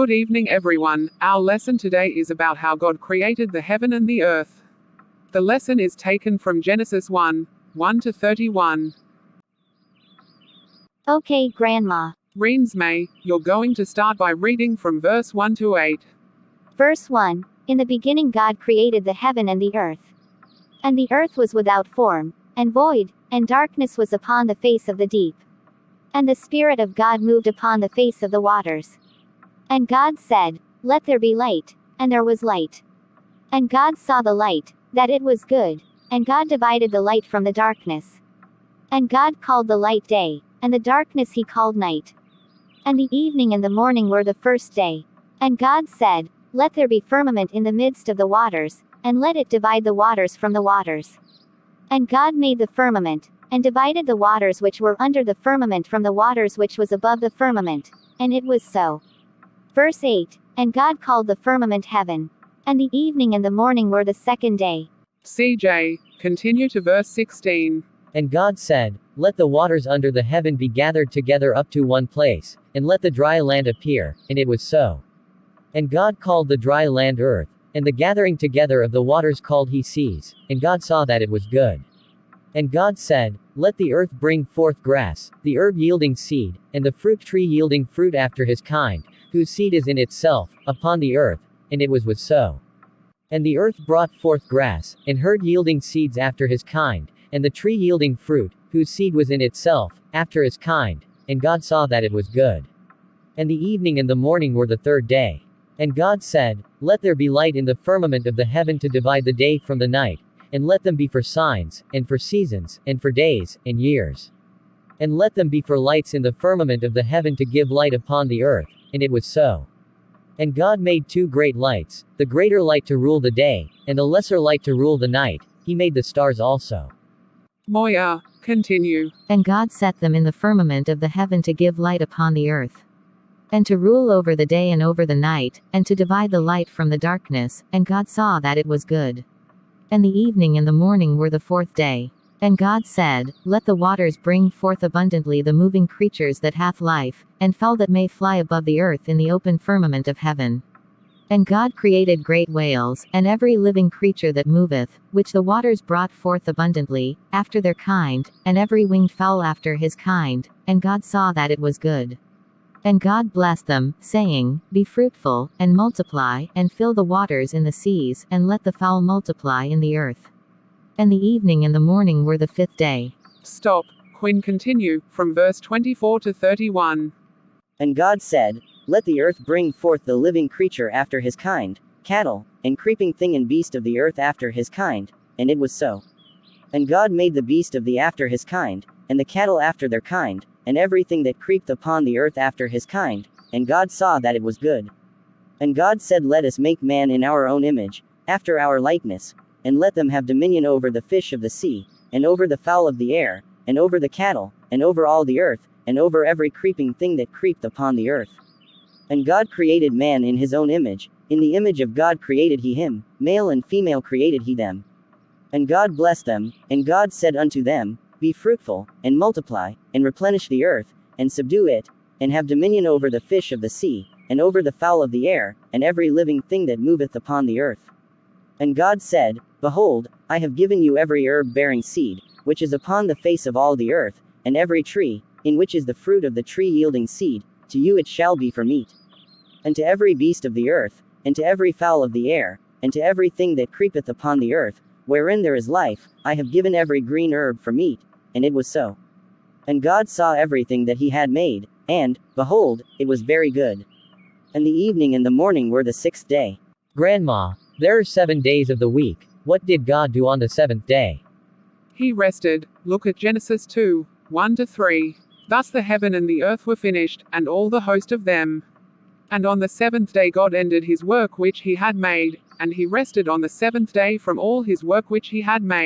Good evening, everyone. Our lesson today is about how God created the heaven and the earth. The lesson is taken from Genesis 1:1 to 31. Okay, Grandma. May, you're going to start by reading from verse 1 to 8. Verse 1. In the beginning God created the heaven and the earth. And the earth was without form, and void, and darkness was upon the face of the deep. And the Spirit of God moved upon the face of the waters. And God said, Let there be light, and there was light. And God saw the light, that it was good, and God divided the light from the darkness. And God called the light day, and the darkness he called night. And the evening and the morning were the first day. And God said, Let there be firmament in the midst of the waters, and let it divide the waters from the waters. And God made the firmament, and divided the waters which were under the firmament from the waters which was above the firmament. And it was so. Verse 8. And God called the firmament heaven. And the evening and the morning were the second day. CJ, continue to verse 16. And God said, Let the waters under the heaven be gathered together up to one place, and let the dry land appear, and it was so. And God called the dry land earth, and the gathering together of the waters called he seas, and God saw that it was good. And God said, Let the earth bring forth grass, the herb yielding seed, and the fruit tree yielding fruit after his kind, whose seed is in itself, upon the earth, and it was so. And the earth brought forth grass, and herb yielding seeds after his kind, and the tree yielding fruit, whose seed was in itself, after his kind, and God saw that it was good. And the evening and the morning were the third day. And God said, Let there be light in the firmament of the heaven to divide the day from the night, and let them be for signs, and for seasons, and for days, and years. And let them be for lights in the firmament of the heaven to give light upon the earth, and it was so. And God made two great lights, the greater light to rule the day, and the lesser light to rule the night. He made the stars also. Moya, continue. And God set them in the firmament of the heaven to give light upon the earth, and to rule over the day and over the night, and to divide the light from the darkness, and God saw that it was good. And the evening and the morning were the fourth day. And God said, Let the waters bring forth abundantly the moving creatures that hath life, and fowl that may fly above the earth in the open firmament of heaven. And God created great whales, and every living creature that moveth, which the waters brought forth abundantly, after their kind, and every winged fowl after his kind, and God saw that it was good. And God blessed them, saying, Be fruitful, and multiply, and fill the waters in the seas, and let the fowl multiply in the earth. And the evening and the morning were the fifth day. Stop. Quinn, continue, from verse 24 to 31. And God said, Let the earth bring forth the living creature after his kind, cattle, and creeping thing and beast of the earth after his kind, and it was so. And God made the beast of the after his kind, and the cattle after their kind, and everything that creeped upon the earth after his kind, and God saw that it was good. And God said, Let us make man in our own image, after our likeness, and let them have dominion over the fish of the sea, and over the fowl of the air, and over the cattle, and over all the earth, and over every creeping thing that creeped upon the earth. And God created man in his own image, in the image of God created he him, male and female created he them. And God blessed them, and God said unto them, Be fruitful, and multiply, and replenish the earth, and subdue it, and have dominion over the fish of the sea, and over the fowl of the air, and every living thing that moveth upon the earth. And God said, Behold, I have given you every herb bearing seed, which is upon the face of all the earth, and every tree, in which is the fruit of the tree yielding seed, to you it shall be for meat. And to every beast of the earth, and to every fowl of the air, and to every thing that creepeth upon the earth, wherein there is life, I have given every green herb for meat, and it was so. And God saw everything that he had made, and, behold, it was very good. And the evening and the morning were the sixth day. Grandma, there are 7 days of the week. What did God do on the seventh day? He rested. Look at Genesis 2:1 to 3. Thus the heaven and the earth were finished, and all the host of them. And on the seventh day God ended his work which he had made, and he rested on the seventh day from all his work which he had made.